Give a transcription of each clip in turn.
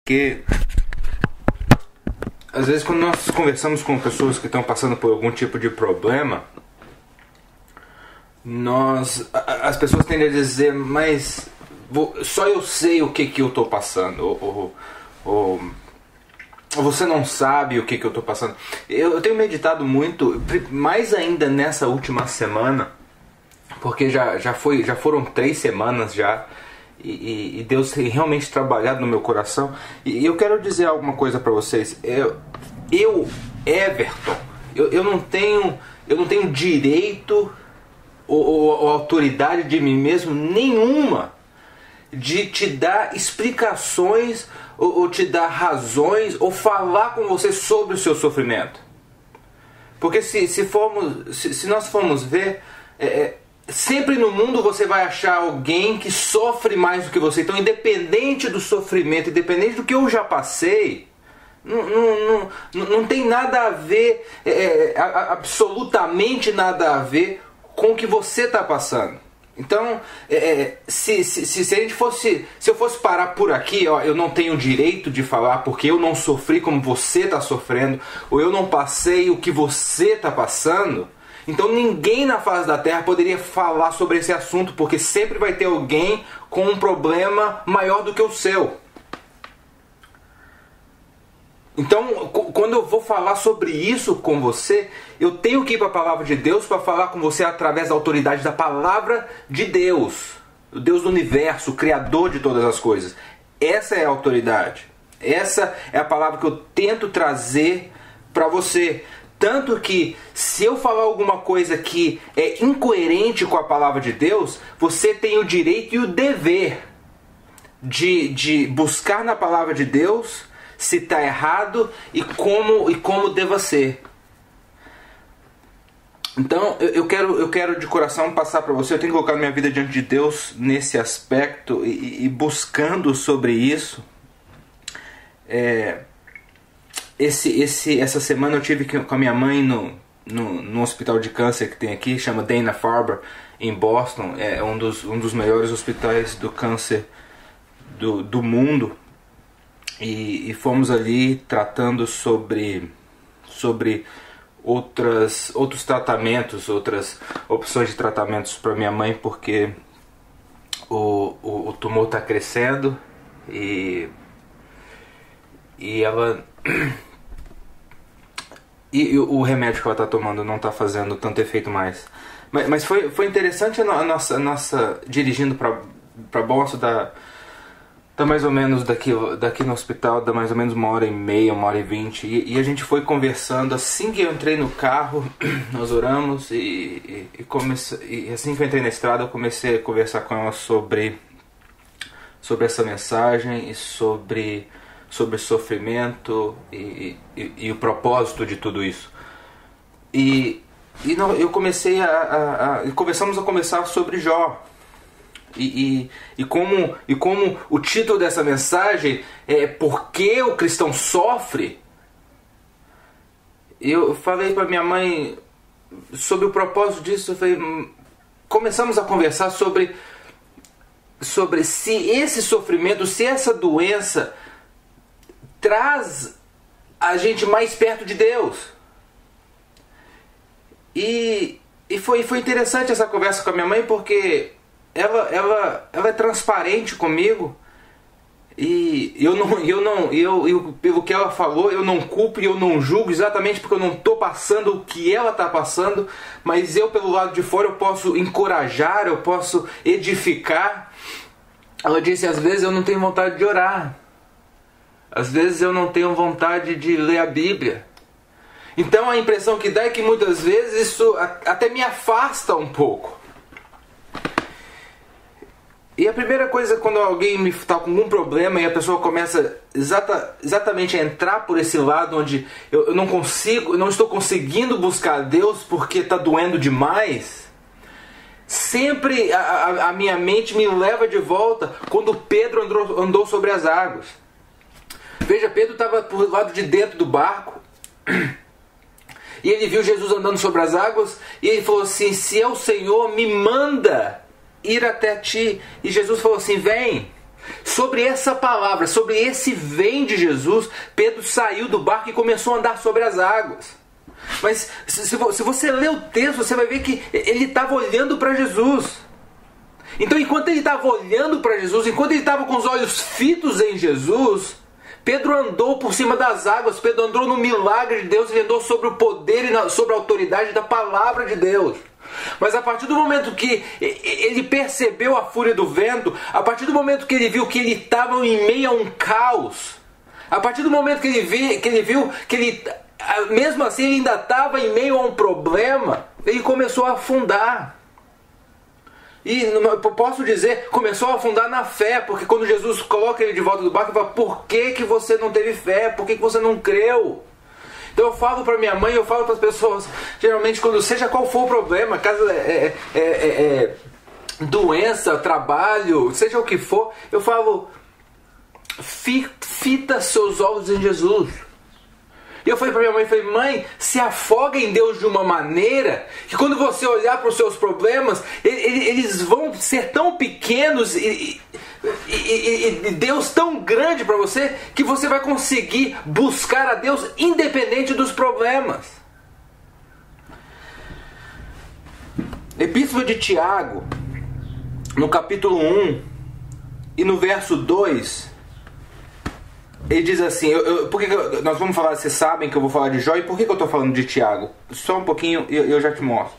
porque às vezes quando nós conversamos com pessoas que estão passando por algum tipo de problema, as pessoas tendem a dizer, mas só eu sei o que eu estou passando, ou você não sabe o que eu estou passando. Eu tenho meditado muito, mais ainda nessa última semana, porque já foram 3 semanas já, e Deus tem realmente trabalhado no meu coração. E eu quero dizer alguma coisa para vocês. Everton, eu não tenho direito ou autoridade de mim mesmo nenhuma de te dar explicações ou te dar razões ou falar com você sobre o seu sofrimento. Porque se nós formos ver, sempre no mundo você vai achar alguém que sofre mais do que você. Então, independente do sofrimento, independente do que eu já passei, não tem nada a ver, absolutamente nada a ver com o que você está passando. Então, se eu fosse parar por aqui, eu não tenho direito de falar porque eu não sofri como você está sofrendo, ou eu não passei o que você está passando. Então ninguém na face da Terra poderia falar sobre esse assunto, porque sempre vai ter alguém com um problema maior do que o seu. Então, quando eu vou falar sobre isso com você, eu tenho que ir para a palavra de Deus para falar com você através da autoridade da palavra de Deus. O Deus do universo, o Criador de todas as coisas. Essa é a autoridade. Essa é a palavra que eu tento trazer para você. Tanto que, se eu falar alguma coisa que é incoerente com a palavra de Deus, você tem o direito e o dever de buscar na palavra de Deus se está errado e como deva ser. Então, eu quero de coração passar para você. Eu tenho colocado minha vida diante de Deus nesse aspecto e buscando sobre isso. Essa semana eu tive com a minha mãe no hospital de câncer que tem aqui, chama Dana-Farber, em Boston. É um dos melhores hospitais do câncer do mundo. E fomos ali tratando sobre outros tratamentos, outras opções de tratamentos para minha mãe, porque o tumor está crescendo e ela... E o remédio que ela está tomando não está fazendo tanto efeito mais. Mas foi interessante a nossa dirigindo para Boston, dá mais ou menos daqui no hospital, dá mais ou menos 1h30, 1h20. E a gente foi conversando. Assim que eu entrei no carro, nós oramos e assim que eu entrei na estrada, eu comecei a conversar com ela sobre essa mensagem e sobre sofrimento e o propósito de tudo isso. Eu comecei começamos a conversar sobre Jó. E como o título dessa mensagem é Por que o cristão sofre? Eu falei para minha mãe sobre o propósito disso. Começamos a conversar sobre se esse sofrimento, se essa doença traz a gente mais perto de Deus. E foi interessante essa conversa com a minha mãe, porque ela é transparente comigo. E pelo que ela falou, eu não culpo e eu não julgo, exatamente porque eu não estou passando o que ela está passando. Mas eu, pelo lado de fora, eu posso encorajar, eu posso edificar. Ela disse, às vezes eu não tenho vontade de orar. Às vezes eu não tenho vontade de ler a Bíblia. Então a impressão que dá é que muitas vezes isso até me afasta um pouco. E a primeira coisa, quando alguém me está com algum problema e a pessoa começa exatamente a entrar por esse lado onde eu não estou conseguindo buscar Deus porque está doendo demais, sempre a minha mente me leva de volta quando Pedro andou sobre as águas. Veja, Pedro estava por lado de dentro do barco e ele viu Jesus andando sobre as águas e ele falou assim, se é o Senhor, me manda ir até ti. E Jesus falou assim, vem. Sobre essa palavra, sobre esse vem de Jesus, Pedro saiu do barco e começou a andar sobre as águas. Mas se você ler o texto, você vai ver que ele estava olhando para Jesus. Então, enquanto ele estava olhando para Jesus, enquanto ele estava com os olhos fitos em Jesus, Pedro andou por cima das águas, Pedro andou no milagre de Deus, ele andou sobre o poder e sobre a autoridade da palavra de Deus. Mas a partir do momento que ele percebeu a fúria do vento, a partir do momento que ele viu que ele estava em meio a um caos, a partir do momento que ele viu que ele, mesmo assim, ele ainda estava em meio a um problema, ele começou a afundar. E eu posso dizer, começou a afundar na fé, porque quando Jesus coloca ele de volta do barco, ele fala: por que você não teve fé? Por que você não creu? Então eu falo para minha mãe, eu falo para as pessoas, geralmente, quando seja qual for o problema, caso doença, trabalho, seja o que for, eu falo: fita seus olhos em Jesus. E eu falei para minha mãe, mãe, se afoga em Deus de uma maneira que quando você olhar para os seus problemas, eles vão ser tão pequenos e Deus tão grande para você, que você vai conseguir buscar a Deus independente dos problemas. Epístola de Tiago, no capítulo 1 e no verso 2, ele diz assim, por que nós vamos falar, vocês sabem que eu vou falar de Jó, e por que eu estou falando de Tiago? Só um pouquinho e eu já te mostro.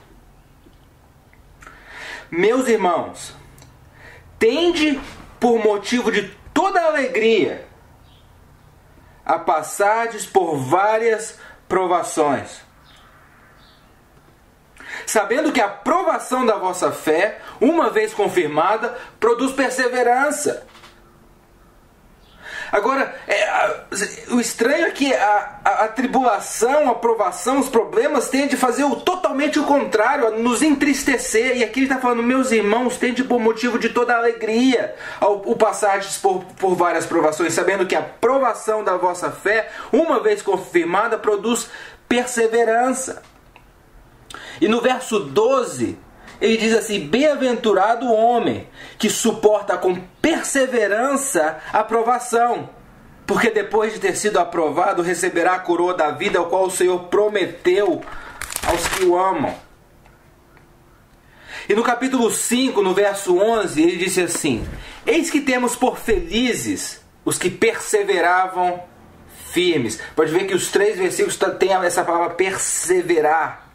Meus irmãos, tende por motivo de toda alegria a passardes por várias provações, sabendo que a provação da vossa fé, uma vez confirmada, produz perseverança. Agora, o estranho é que a tribulação, a provação, os problemas tendem a fazer totalmente o contrário, a nos entristecer. E aqui ele está falando, meus irmãos, tende por motivo de toda alegria o passardes por várias provações, sabendo que a provação da vossa fé, uma vez confirmada, produz perseverança. E no verso 12, ele diz assim, bem-aventurado o homem que suporta com perseverança a provação, porque depois de ter sido aprovado, receberá a coroa da vida, ao qual o Senhor prometeu aos que o amam. E no capítulo 5, no verso 11, ele disse assim, eis que temos por felizes os que perseveravam firmes. Pode ver que os 3 versículos têm essa palavra perseverar.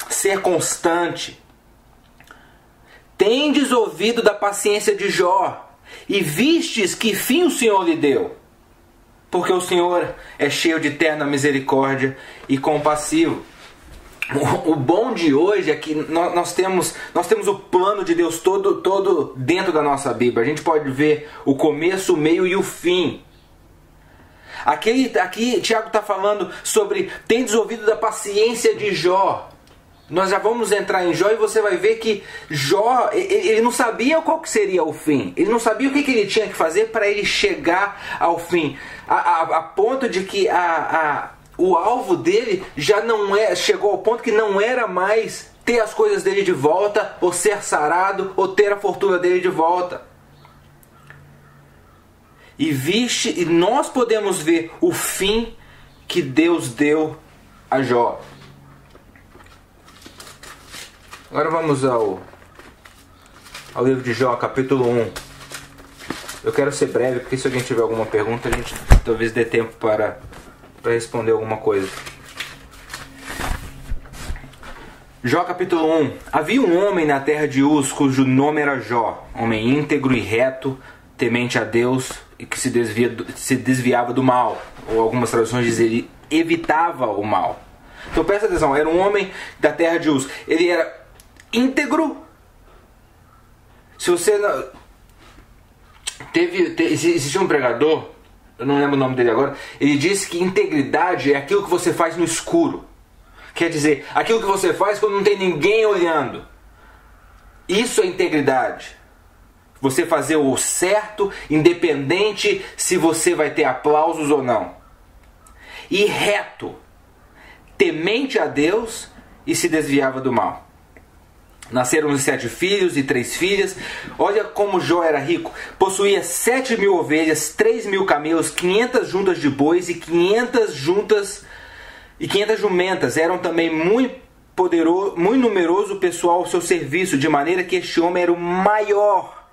Ser constante. Tendes ouvido da paciência de Jó, e vistes que fim o Senhor lhe deu, porque o Senhor é cheio de terna misericórdia e compassivo. O bom de hoje é que nós temos o plano de Deus todo dentro da nossa Bíblia. A gente pode ver o começo, o meio e o fim. Aqui Tiago está falando sobre tendes ouvido da paciência de Jó. Nós já vamos entrar em Jó e você vai ver que Jó, ele não sabia qual que seria o fim. Ele não sabia o que ele tinha que fazer para ele chegar ao fim. A ponto de que o alvo dele já chegou ao ponto que não era mais ter as coisas dele de volta, ou ser sarado, ou ter a fortuna dele de volta. E nós podemos ver o fim que Deus deu a Jó. Agora vamos ao livro de Jó, capítulo 1. Eu quero ser breve, porque se alguém tiver alguma pergunta, a gente talvez dê tempo para responder alguma coisa. Jó, capítulo 1. Havia um homem na terra de Uz, cujo nome era Jó, homem íntegro e reto, temente a Deus, e que se desviava do mal. Ou algumas traduções dizem, ele evitava o mal. Então presta atenção, era um homem da terra de Uz. Ele era íntegro. Se você existia um pregador, eu não lembro o nome dele agora, ele disse que integridade é aquilo que você faz no escuro. Quer dizer, aquilo que você faz quando não tem ninguém olhando. Isso é integridade. Você fazer o certo, independente se você vai ter aplausos ou não. E reto, temente a Deus e se desviava do mal. Nasceram 7 filhos e 3 filhas. Olha como Jó era rico. Possuía 7.000 ovelhas, 3.000 camelos, 500 juntas de bois e 500 jumentas. Eram também muito numeroso o pessoal ao seu serviço, de maneira que este homem era o maior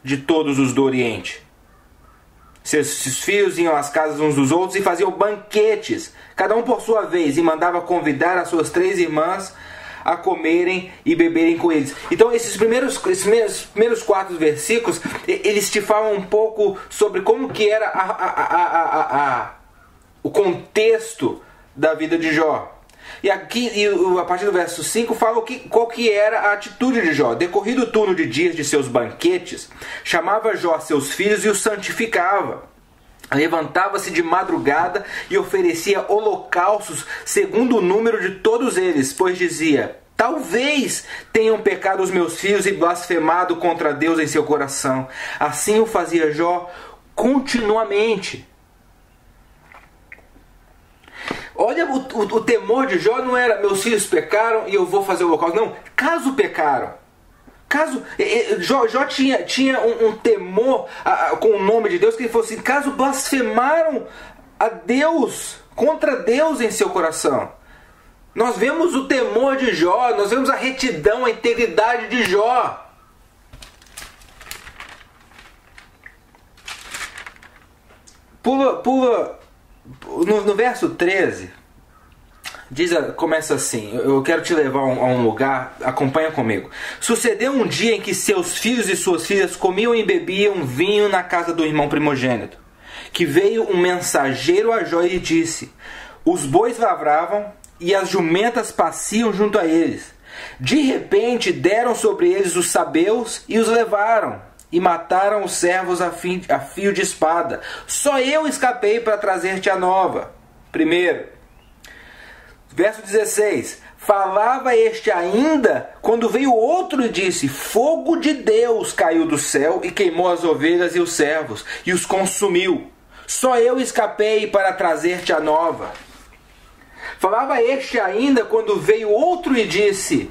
de todos os do Oriente. Seus filhos iam às casas uns dos outros e faziam banquetes, cada um por sua vez, e mandava convidar as suas 3 irmãs a comerem e beberem com eles. Então esses primeiros 4 versículos, eles te falam um pouco sobre como que era o contexto da vida de Jó. E aqui, a partir do verso 5, fala qual que era a atitude de Jó. Decorrido o turno de dias de seus banquetes, chamava Jó seus filhos e os santificava. Levantava-se de madrugada e oferecia holocaustos segundo o número de todos eles, pois dizia: talvez tenham pecado os meus filhos e blasfemado contra Deus em seu coração. Assim o fazia Jó continuamente. Olha, o temor de Jó não era: meus filhos pecaram e eu vou fazer o holocausto. Não, caso pecaram. Jó tinha um temor com o nome de Deus, que ele falou assim: caso blasfemaram a Deus, contra Deus em seu coração. Nós vemos o temor de Jó, nós vemos a retidão, a integridade de Jó. Pula no verso 13. Começa assim: eu quero te levar a um lugar, acompanha comigo. Sucedeu um dia em que seus filhos e suas filhas comiam e bebiam vinho na casa do irmão primogênito, que veio um mensageiro a Jó e disse: os bois lavravam e as jumentas paciam junto a eles. De repente deram sobre eles os sabeus e os levaram, e mataram os servos a fio de espada. Só eu escapei para trazer-te a nova. Primeiro, verso 16: falava este ainda, quando veio outro e disse: fogo de Deus caiu do céu e queimou as ovelhas e os servos, e os consumiu. Só eu escapei para trazer-te a nova. Falava este ainda, quando veio outro e disse: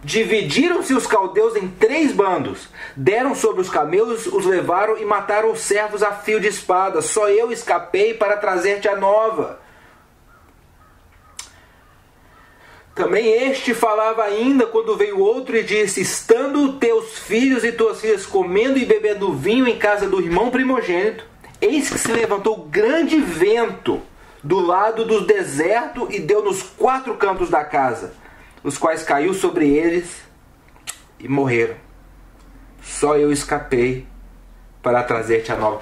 dividiram-se os caldeus em 3 bandos, deram sobre os camelos, os levaram e mataram os servos a fio de espada. Só eu escapei para trazer-te a nova. Também este falava ainda, quando veio outro e disse: estando teus filhos e tuas filhas comendo e bebendo vinho em casa do irmão primogênito, eis que se levantou grande vento do lado do deserto e deu nos 4 cantos da casa, os quais caiu sobre eles e morreram. Só eu escapei para trazer-te a nova.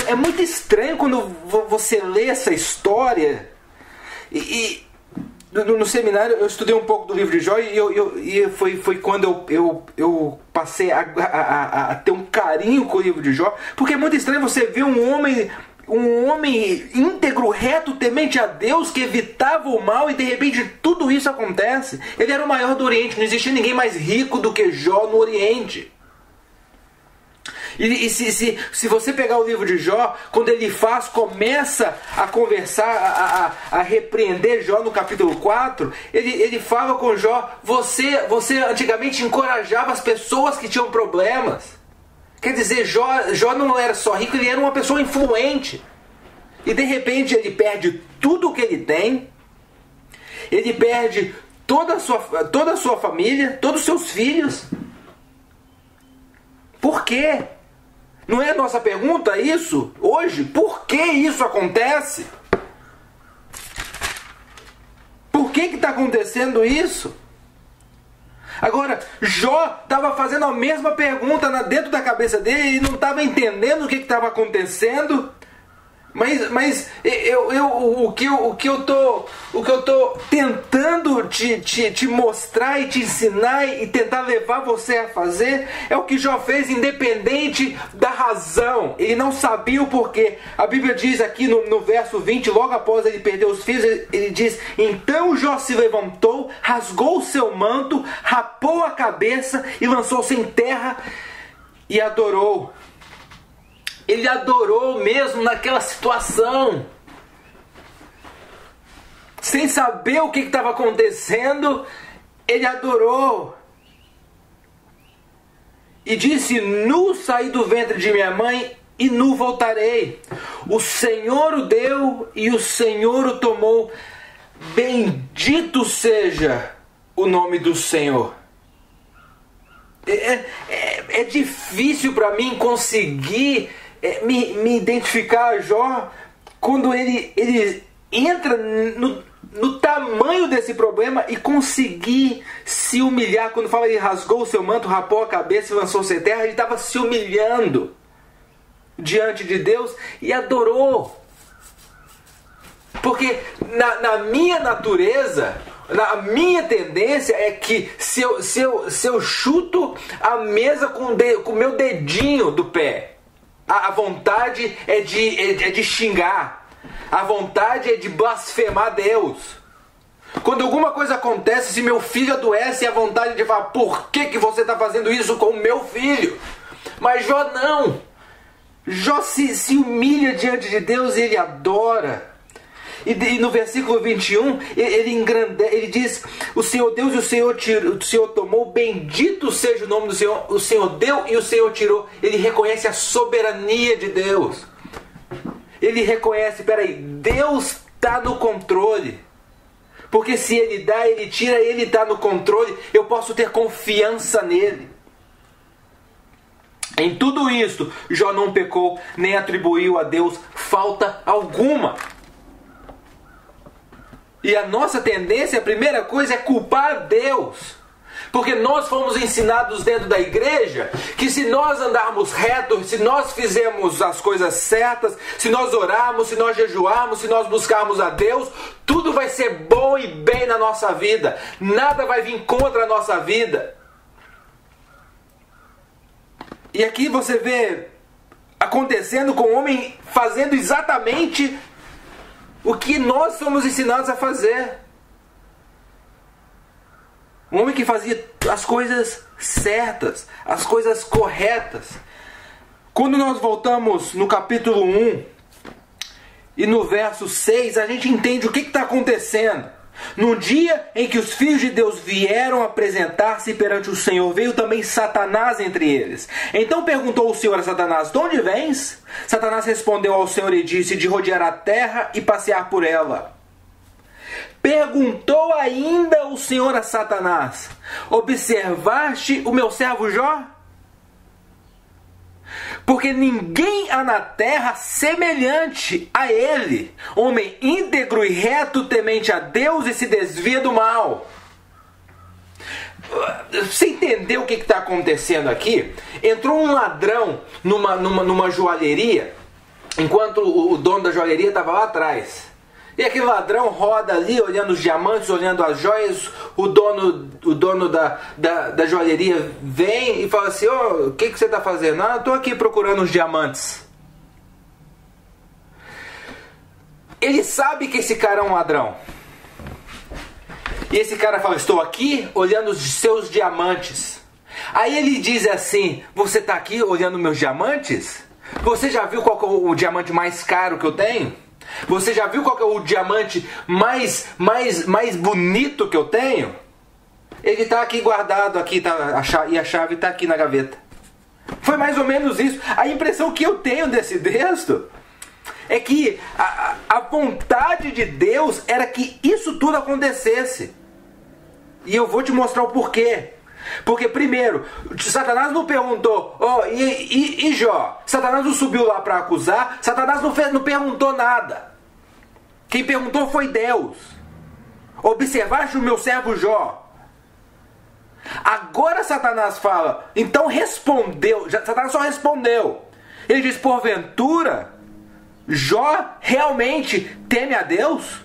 É muito estranho quando você lê essa história. No seminário eu estudei um pouco do livro de Jó e foi quando eu passei a ter um carinho com o livro de Jó, porque é muito estranho você ver um homem íntegro, reto, temente a Deus, que evitava o mal, e de repente tudo isso acontece. Ele era o maior do Oriente, não existia ninguém mais rico do que Jó no Oriente. E se você pegar o livro de Jó, quando ele começa a conversar, a repreender Jó no capítulo 4, ele fala com Jó: você antigamente encorajava as pessoas que tinham problemas. Quer dizer, Jó não era só rico, ele era uma pessoa influente. E de repente ele perde tudo o que ele tem, ele perde toda a sua família, todos os seus filhos. Por quê? Não é a nossa pergunta isso hoje? Por que isso acontece? Por que está acontecendo isso? Agora, Jó estava fazendo a mesma pergunta dentro da cabeça dele e não estava entendendo o que estava acontecendo. Mas o que eu tô tentando te mostrar e te ensinar e tentar levar você a fazer é o que Jó fez, independente da razão. Ele não sabia o porquê. A Bíblia diz aqui no verso 20, logo após ele perder os filhos, ele diz: então Jó se levantou, rasgou o seu manto, rapou a cabeça e lançou-se em terra e adorou. Ele adorou mesmo naquela situação, sem saber o que estava acontecendo. ele adorou. E disse: nu saí do ventre de minha mãe e nu voltarei. O Senhor o deu e o Senhor o tomou. Bendito seja o nome do Senhor. É difícil para mim conseguir me identificar a Jó quando ele entra no tamanho desse problema e conseguir se humilhar. Quando fala ele rasgou o seu manto, rapou a cabeça e lançou-se em terra, ele estava se humilhando diante de Deus e adorou. Porque na minha natureza, na minha tendência é que se eu chuto a mesa com o meu dedinho do pé, a vontade é de xingar, a vontade é de blasfemar Deus. Quando alguma coisa acontece, se meu filho adoece, a vontade é de falar: por que você está fazendo isso com o meu filho? Mas Jó não. Jó se humilha diante de Deus e ele adora. E no versículo 21, ele diz: o Senhor Deus e o Senhor tomou, bendito seja o nome do Senhor. O Senhor deu e o Senhor tirou. Ele reconhece a soberania de Deus. Ele reconhece: peraí, Deus está no controle. Porque se Ele dá, Ele tira, Ele está no controle. Eu posso ter confiança nele. Em tudo isto, Jó não pecou, nem atribuiu a Deus falta alguma. E a nossa tendência, a primeira coisa, é culpar Deus. Porque nós fomos ensinados dentro da igreja que se nós andarmos reto, se nós fizermos as coisas certas, se nós orarmos, se nós jejuarmos, se nós buscarmos a Deus, tudo vai ser bom e bem na nossa vida. Nada vai vir contra a nossa vida. E aqui você vê acontecendo com o homem fazendo exatamente o que nós somos ensinados a fazer. Um homem que fazia as coisas certas, as coisas corretas. Quando nós voltamos no capítulo 1 e no verso 6, a gente entende o que está acontecendo. No dia em que os filhos de Deus vieram apresentar-se perante o Senhor, veio também Satanás entre eles. Então perguntou o Senhor a Satanás: de onde vens? Satanás respondeu ao Senhor e disse: de rodear a terra e passear por ela. Perguntou ainda o Senhor a Satanás: observaste o meu servo Jó? Porque ninguém há na terra semelhante a ele, homem íntegro e reto, temente a Deus e se desvia do mal. Você entendeu o que está acontecendo aqui? Entrou um ladrão numa joalheria, enquanto o dono da joalheria estava lá atrás. E aquele ladrão roda ali, olhando os diamantes, olhando as joias. O dono da joalheria vem e fala assim: o que você está fazendo? Eu estou aqui procurando os diamantes. Ele sabe que esse cara é um ladrão. E esse cara fala: estou aqui olhando os seus diamantes. Aí ele diz assim: você está aqui olhando meus diamantes? Você já viu qual que é o diamante mais caro que eu tenho? Você já viu qual que é o diamante mais bonito que eu tenho? Ele está aqui guardado, aqui, e a chave está aqui na gaveta. Foi mais ou menos isso. A impressão que eu tenho desse texto é que a vontade de Deus era que isso tudo acontecesse. E eu vou te mostrar o porquê. Porque primeiro, Satanás não perguntou: e Jó? Satanás não subiu lá para acusar. Satanás não perguntou nada. Quem perguntou foi Deus. Observaste o meu servo Jó? Agora Satanás fala, então respondeu. Satanás só respondeu. Ele diz: porventura Jó realmente teme a Deus?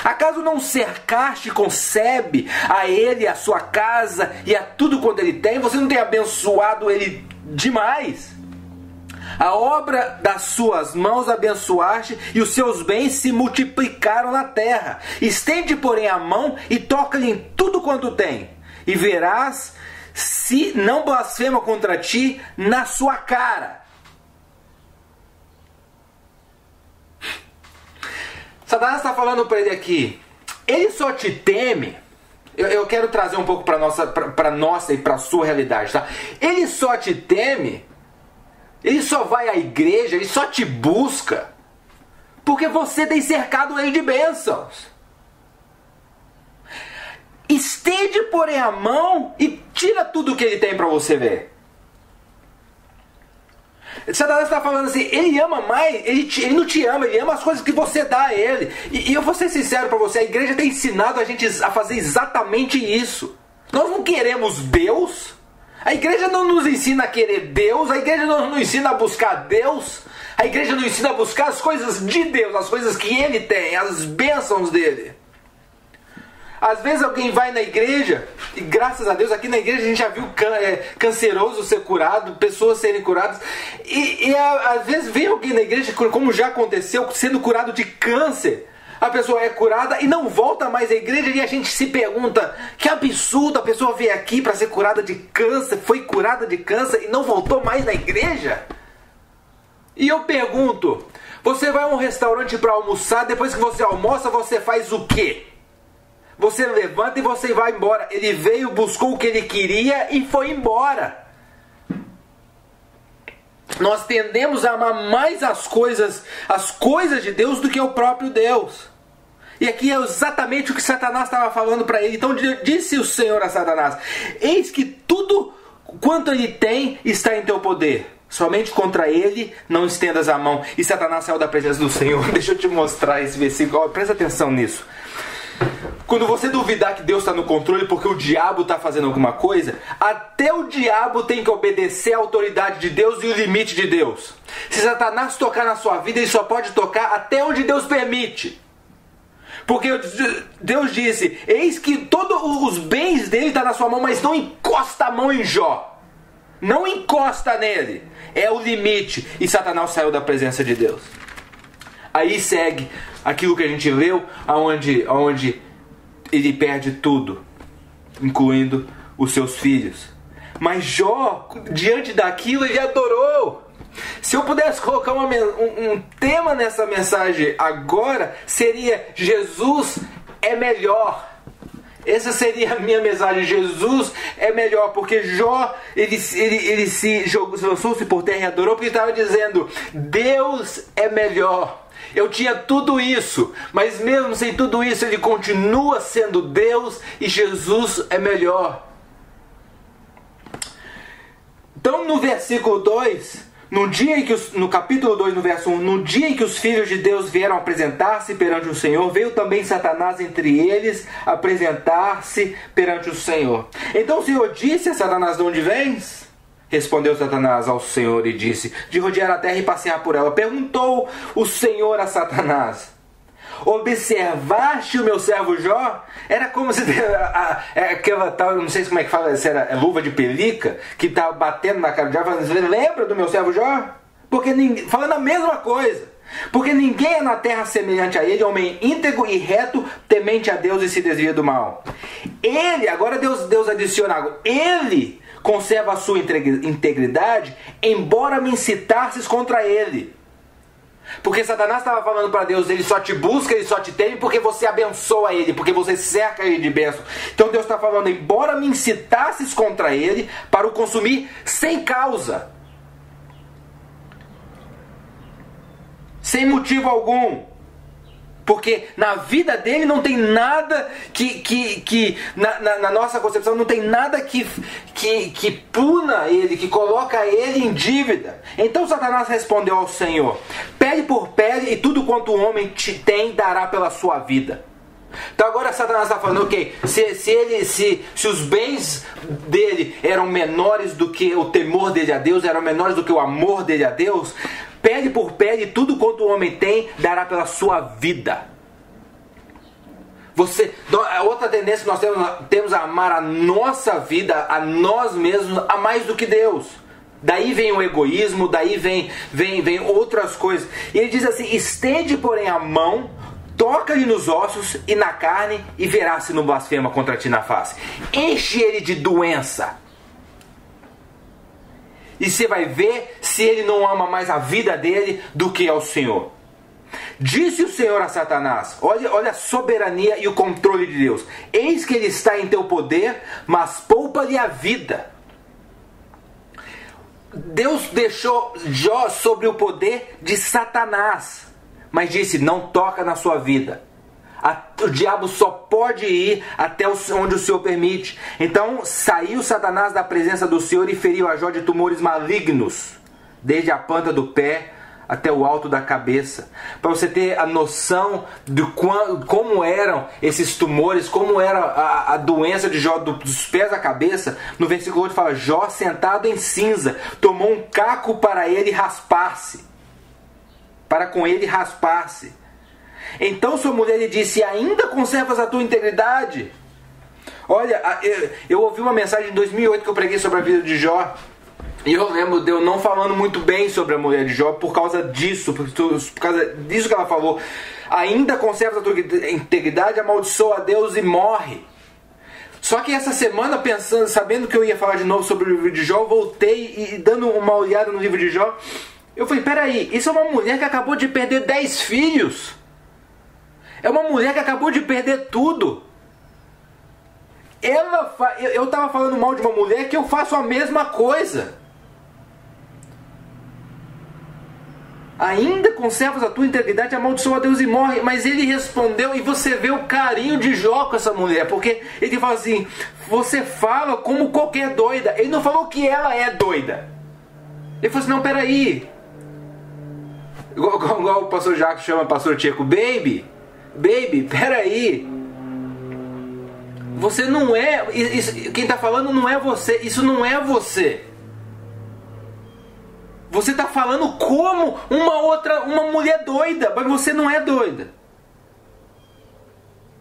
Acaso não cercaste com sebe a ele, a sua casa e a tudo quanto ele tem? Você não tem abençoado ele demais? A obra das suas mãos abençoaste e os seus bens se multiplicaram na terra. Estende, porém, a mão e toca-lhe em tudo quanto tem, e verás se não blasfema contra ti na sua cara. Satanás está falando para ele aqui: ele só te teme, Eu quero trazer um pouco para nossa e para a sua realidade, tá? Ele só te teme, ele só vai à igreja, ele só te busca porque você tem cercado ele de bênçãos. Estende, porém, a mão e tira tudo o que ele tem para você ver. Satanás está falando assim, ele ama mais, ele não te ama, ele ama as coisas que você dá a ele. E eu vou ser sincero para você, a igreja tem ensinado a gente a fazer exatamente isso. Nós não queremos Deus, a igreja não nos ensina a querer Deus, a igreja não nos ensina a buscar Deus, a igreja nos ensina a buscar as coisas de Deus, as coisas que Ele tem, as bênçãos dele. Às vezes alguém vai na igreja, e graças a Deus aqui na igreja a gente já viu canceroso ser curado, pessoas serem curadas, e às vezes vem alguém na igreja, como já aconteceu, sendo curado de câncer. A pessoa é curada e não volta mais à igreja, e a gente se pergunta, que absurdo, a pessoa veio aqui para ser curada de câncer, foi curada de câncer e não voltou mais na igreja? E eu pergunto, você vai a um restaurante para almoçar, depois que você almoça, você faz o quê? Você levanta e você vai embora. Ele veio, buscou o que ele queria e foi embora. Nós tendemos a amar mais as coisas de Deus do que o próprio Deus. E aqui é exatamente o que Satanás estava falando para ele. Então disse o Senhor a Satanás, eis que tudo quanto ele tem está em teu poder. Somente contra ele não estendas a mão. E Satanás saiu da presença do Senhor. Deixa eu te mostrar esse versículo. Presta atenção nisso. Quando você duvidar que Deus está no controle porque o diabo está fazendo alguma coisa, até o diabo tem que obedecer à autoridade de Deus e o limite de Deus. Se Satanás tocar na sua vida, ele só pode tocar até onde Deus permite. Porque Deus disse, eis que todos os bens dele estão na sua mão, mas não encosta a mão em Jó. Não encosta nele. É o limite. E Satanás saiu da presença de Deus. Aí segue aquilo que a gente leu, onde ele perde tudo, incluindo os seus filhos. Mas Jó, diante daquilo, ele adorou. Se eu pudesse colocar um tema nessa mensagem agora, seria Jesus é melhor. Essa seria a minha mensagem. Jesus é melhor, porque Jó ele lançou-se por terra e adorou, porque ele estava dizendo, Deus é melhor. Eu tinha tudo isso, mas mesmo sem tudo isso, ele continua sendo Deus e Jesus é melhor. Então no versículo 2, no capítulo 2, no verso 1, no dia em que os filhos de Deus vieram apresentar-se perante o Senhor, veio também Satanás entre eles apresentar-se perante o Senhor. Então o Senhor disse a Satanás, de onde vens? Respondeu Satanás ao Senhor e disse, de rodear a terra e passear por ela. Perguntou o Senhor a Satanás, observaste o meu servo Jó? Era como se aquela tal, não sei como é que fala, se era luva de pelica, que estava batendo na cara do diabo, falando, lembra do meu servo Jó? Porque falando a mesma coisa. Porque ninguém é na terra semelhante a ele, homem íntegro e reto, temente a Deus e se desvia do mal. Ele, agora Deus adiciona algo, ele conserva a sua integridade, embora me incitasses contra ele. Porque Satanás estava falando para Deus, ele só te busca, ele só te teme porque você abençoa ele, porque você cerca ele de bênção. Então Deus está falando, embora me incitasses contra ele, para o consumir sem causa, sem motivo algum. Porque na vida dele não tem nada na nossa concepção, não tem nada que puna ele, que coloca ele em dívida. Então Satanás respondeu ao Senhor, pele por pele, e tudo quanto o homem te tem dará pela sua vida. Então agora Satanás está falando, ok, se os bens dele eram menores do que o temor dele a Deus, eram menores do que o amor dele a Deus, pele por pele, tudo quanto o homem tem, dará pela sua vida. A outra tendência que nós temos a amar a nossa vida, a nós mesmos, a mais do que Deus. Daí vem o egoísmo, daí vem outras coisas. E ele diz assim, estende porém a mão, toca-lhe nos ossos e na carne, e verás se não blasfema contra ti na face. Enche ele de doença. E você vai ver se ele não ama mais a vida dele do que ao Senhor. Disse o Senhor a Satanás, olha a soberania e o controle de Deus. Eis que ele está em teu poder, mas poupa-lhe a vida. Deus deixou Jó sobre o poder de Satanás, mas disse, não toca na sua vida. O diabo só pode ir até onde o Senhor permite. Então saiu Satanás da presença do Senhor e feriu a Jó de tumores malignos, desde a planta do pé até o alto da cabeça. Para você ter a noção de como eram esses tumores, como era a doença de Jó dos pés à cabeça, no versículo 8 fala, Jó sentado em cinza, tomou um caco para ele raspar-se. Para com ele raspar-se. Então sua mulher lhe disse, ainda conservas a tua integridade? Olha, eu ouvi uma mensagem em 2008 que eu preguei sobre a vida de Jó. E eu lembro de eu não falando muito bem sobre a mulher de Jó por causa disso que ela falou. Ainda conservas a tua integridade, amaldiçoa a Deus e morre. Só que essa semana, sabendo que eu ia falar de novo sobre o livro de Jó, voltei e dando uma olhada no livro de Jó, eu falei, peraí, isso é uma mulher que acabou de perder 10 filhos. É uma mulher que acabou de perder tudo. Eu estava falando mal de uma mulher que eu faço a mesma coisa. Ainda conservas a tua integridade, amaldiçoa a Deus e morre. Mas ele respondeu, e você vê o carinho de Jó com essa mulher. Porque ele fala assim, você fala como qualquer doida. Ele não falou que ela é doida. Ele falou assim, não, peraí. Igual o pastor Jacques chama o pastor Tcheco, baby, peraí. Você não é... quem está falando não é você. Isso não é você. Você está falando como uma mulher doida. Mas você não é doida.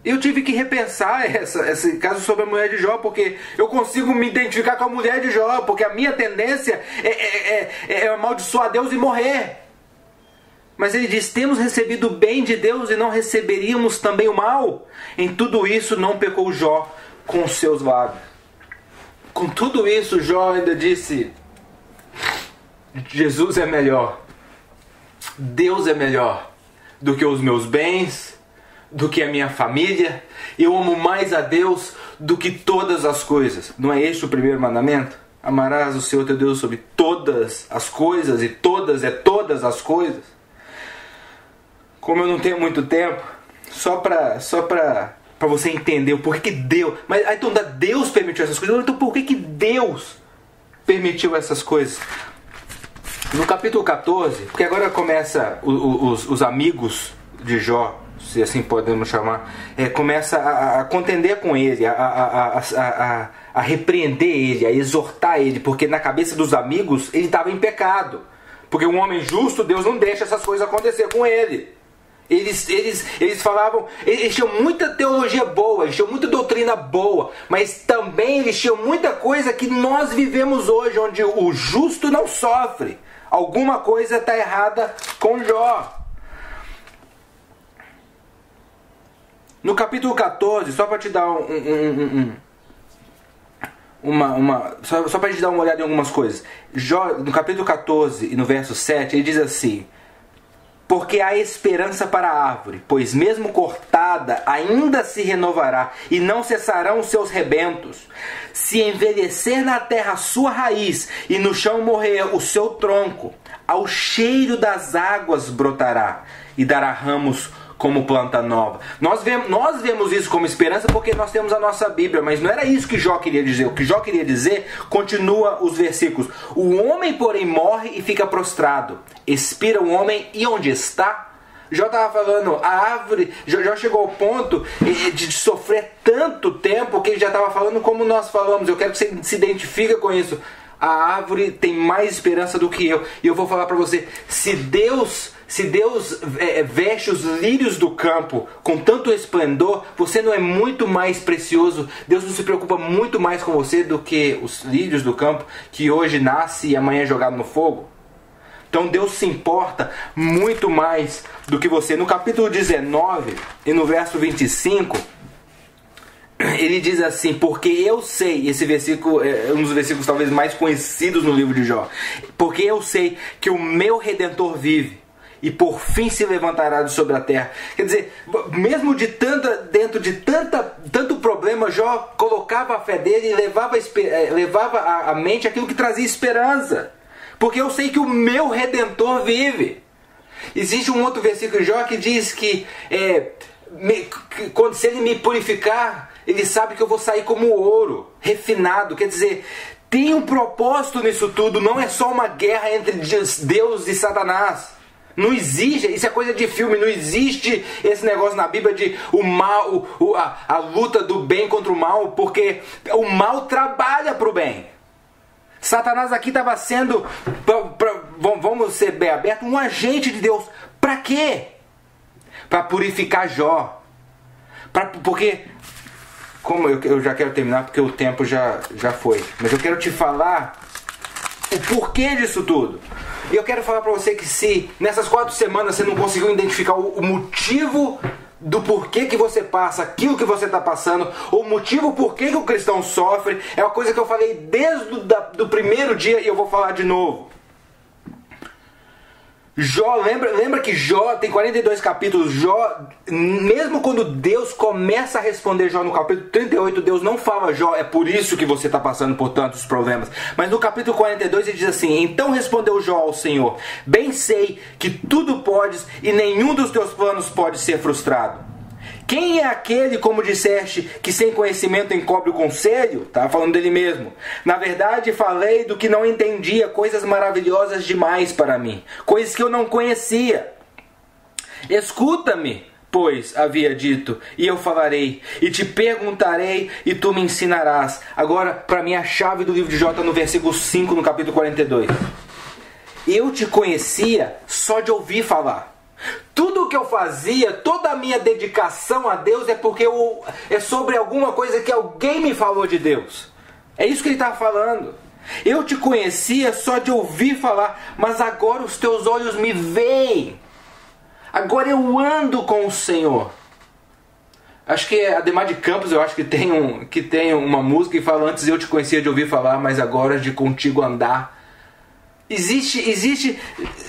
Eu tive que repensar esse caso sobre a mulher de Jó. Porque eu consigo me identificar com a mulher de Jó. Porque a minha tendência é amaldiçoar Deus e morrer. Mas ele diz, temos recebido o bem de Deus e não receberíamos também o mal? Em tudo isso não pecou Jó com os seus lábios. Com tudo isso Jó ainda disse, Jesus é melhor. Deus é melhor do que os meus bens, do que a minha família. Eu amo mais a Deus do que todas as coisas. Não é este o primeiro mandamento? Amarás o Senhor teu Deus sobre todas as coisas, e todas as coisas. Como eu não tenho muito tempo, só para você entender o porquê que Deus... Mas então Deus permitiu essas coisas. Então por que Deus permitiu essas coisas? No capítulo 14, porque agora começa os amigos de Jó, se assim podemos chamar, começa a contender com ele, a repreender ele, a exortar ele, porque na cabeça dos amigos ele estava em pecado. Porque um homem justo, Deus não deixa essas coisas acontecer com ele. Eles falavam, eles tinham muita teologia boa, eles tinham muita doutrina boa, mas também eles tinham muita coisa que nós vivemos hoje, onde o justo não sofre. Alguma coisa está errada com Jó. No capítulo 14, só para te dar só para te dar uma olhada em algumas coisas. Jó, no capítulo 14 e no verso 7, ele diz assim: porque há esperança para a árvore, pois mesmo cortada ainda se renovará, e não cessarão os seus rebentos. Se envelhecer na terra a sua raiz, e no chão morrer o seu tronco, ao cheiro das águas brotará, e dará ramos como planta nova. Nós vemos isso como esperança porque nós temos a nossa Bíblia, mas não era isso que Jó queria dizer. O que Jó queria dizer, continua os versículos: o homem, porém, morre e fica prostrado. Expira o homem, e onde está? Jó estava falando, a árvore, Jó chegou ao ponto de sofrer tanto tempo que ele já estava falando como nós falamos. Eu quero que você se identifique com isso. A árvore tem mais esperança do que eu. E eu vou falar para você, se Deus veste os lírios do campo com tanto esplendor, você não é muito mais precioso? Deus não se preocupa muito mais com você do que os lírios do campo, que hoje nasce e amanhã é jogado no fogo? Então Deus se importa muito mais do que você. No capítulo 19 e no verso 25, ele diz assim: porque eu sei, esse versículo é um dos versículos talvez mais conhecidos no livro de Jó, porque eu sei que o meu Redentor vive, e por fim se levantará de sobre a terra. Quer dizer, mesmo dentro de tanto problema, Jó colocava a fé dele e levava à mente aquilo que trazia esperança. Porque eu sei que o meu Redentor vive. Existe um outro versículo de Jó que diz que se ele me purificar, ele sabe que eu vou sair como ouro, refinado. Quer dizer, tem um propósito nisso tudo, não é só uma guerra entre Deus e Satanás. Não existe, isso é coisa de filme, não existe esse negócio na Bíblia de o mal, a luta do bem contra o mal, porque o mal trabalha para o bem. Satanás aqui estava sendo, vamos ser bem abertos, um agente de Deus. Para quê? Para purificar Jó. Porque, como eu já quero terminar, porque o tempo já foi. Mas eu quero te falar o porquê disso tudo. E eu quero falar para você que se nessas 4 semanas você não conseguiu identificar o motivo do porquê que você passa aquilo que você está passando, ou o motivo porquê que o cristão sofre, é uma coisa que eu falei desde do primeiro dia e eu vou falar de novo. Jó, lembra que Jó tem 42 capítulos. Jó, mesmo quando Deus começa a responder Jó no capítulo 38, Deus não fala: Jó, é por isso que você está passando por tantos problemas. Mas no capítulo 42 ele diz assim: então respondeu Jó ao Senhor: bem sei que tudo podes e nenhum dos teus planos pode ser frustrado. Quem é aquele, como disseste, que sem conhecimento encobre o conselho? Estava falando dele mesmo. Na verdade, falei do que não entendia, coisas maravilhosas demais para mim, coisas que eu não conhecia. Escuta-me, pois, havia dito, e eu falarei, e te perguntarei, e tu me ensinarás. Agora, para mim, a chave do livro de Jó está no versículo 5, no capítulo 42. Eu te conhecia só de ouvir falar. Tudo o que eu fazia, toda a minha dedicação a Deus é sobre alguma coisa que alguém me falou de Deus. É isso que ele está falando. Eu te conhecia só de ouvir falar, mas agora os teus olhos me veem. Agora eu ando com o Senhor. Acho que a Ademar de Campos, eu acho que tem uma música que fala: antes eu te conhecia de ouvir falar, mas agora de contigo andar. Existe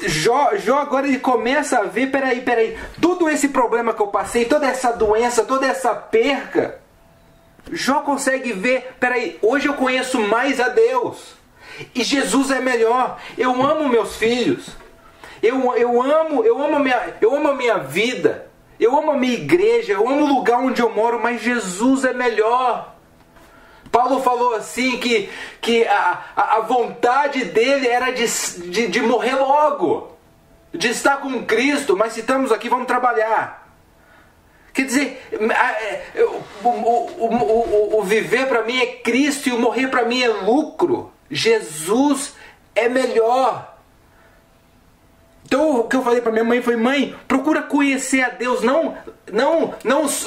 Jó agora ele começa a ver, peraí, todo esse problema que eu passei, toda essa doença, toda essa perca, Jó consegue ver, peraí, hoje eu conheço mais a Deus, e Jesus é melhor. Eu amo meus filhos, eu amo a minha vida, eu amo a minha igreja, eu amo o lugar onde eu moro, mas Jesus é melhor. Paulo falou assim que a vontade dele era de morrer logo, de estar com Cristo, mas se estamos aqui, vamos trabalhar. Quer dizer, o viver para mim é Cristo e o morrer para mim é lucro. Jesus é melhor. Então o que eu falei para minha mãe foi: mãe, procura conhecer a Deus, não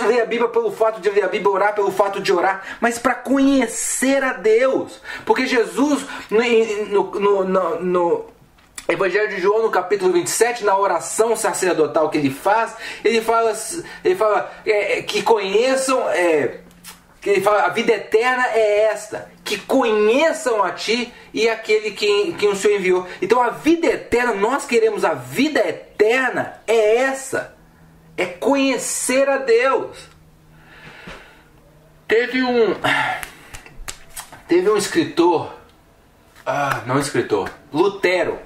ler a Bíblia pelo fato de ler a Bíblia, orar pelo fato de orar, mas para conhecer a Deus. Porque Jesus, no Evangelho de João, no capítulo 27, na oração sacerdotal que ele faz, ele fala que conheçam... que ele fala: a vida eterna é esta, que conheçam a ti e aquele que o Senhor enviou. Então a vida eterna, nós queremos a vida eterna, é essa, é conhecer a Deus. Teve um escritor, Lutero,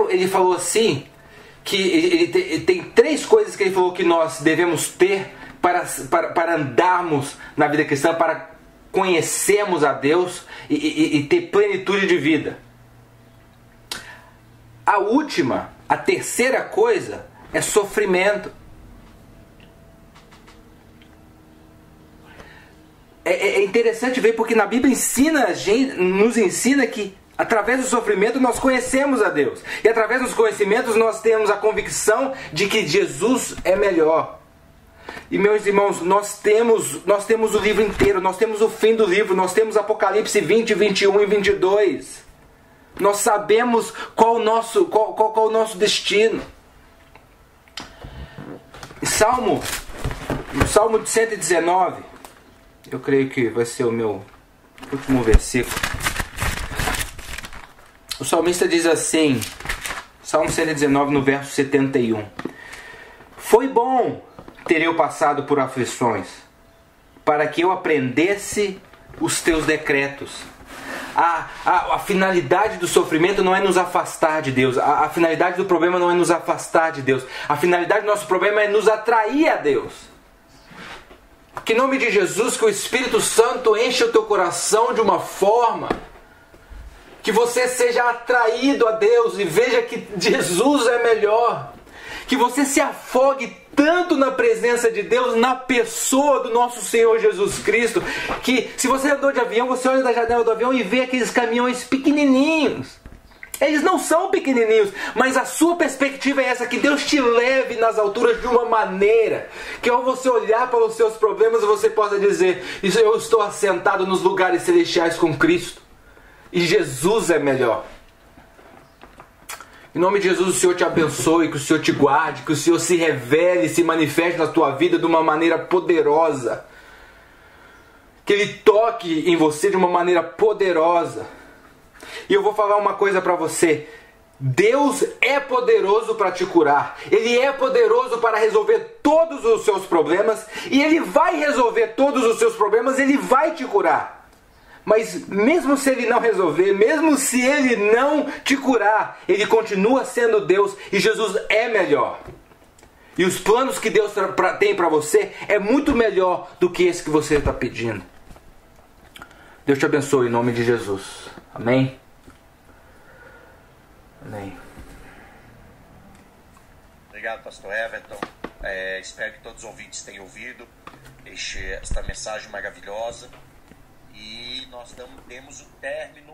ele falou assim, que ele tem 3 coisas que ele falou que nós devemos ter para andarmos na vida cristã, para conhecermmos a Deus e ter plenitude de vida. A terceira coisa é sofrimento. É interessante ver, porque na Bíblia nos ensina que através do sofrimento nós conhecemos a Deus. E através dos conhecimentos nós temos a convicção de que Jesus é melhor. E meus irmãos, nós temos o livro inteiro, nós temos o fim do livro, nós temos Apocalipse 20, 21 e 22. Nós sabemos qual é o nosso destino. Salmo 119, eu creio que vai ser o meu último versículo. O salmista diz assim, Salmo 119, no verso 71. Foi bom ter eu passado por aflições, para que eu aprendesse os teus decretos. A finalidade do sofrimento não é nos afastar de Deus. A finalidade do problema não é nos afastar de Deus. A finalidade do nosso problema é nos atrair a Deus. Que em nome de Jesus, que o Espírito Santo encha o teu coração de uma forma que você seja atraído a Deus e veja que Jesus é melhor. Que você se afogue tanto na presença de Deus, na pessoa do nosso Senhor Jesus Cristo, que se você andou de avião, você olha da janela do avião e vê aqueles caminhões pequenininhos. Eles não são pequenininhos, mas a sua perspectiva é essa, que Deus te leve nas alturas de uma maneira que ao você olhar para os seus problemas, você possa dizer: eu estou assentado nos lugares celestiais com Cristo, e Jesus é melhor. Em nome de Jesus, o Senhor te abençoe, que o Senhor te guarde, que o Senhor se revele, se manifeste na tua vida de uma maneira poderosa. Que Ele toque em você de uma maneira poderosa. E eu vou falar uma coisa para você. Deus é poderoso para te curar. Ele é poderoso para resolver todos os seus problemas. E Ele vai resolver todos os seus problemas, Ele vai te curar. Mas mesmo se Ele não resolver, mesmo se Ele não te curar, Ele continua sendo Deus e Jesus é melhor. E os planos que Deus tem para você é muito melhor do que esse que você está pedindo. Deus te abençoe em nome de Jesus. Amém? Amém. Obrigado, pastor Everton. Espero que todos os ouvintes tenham ouvido esta mensagem maravilhosa. E nós temos o término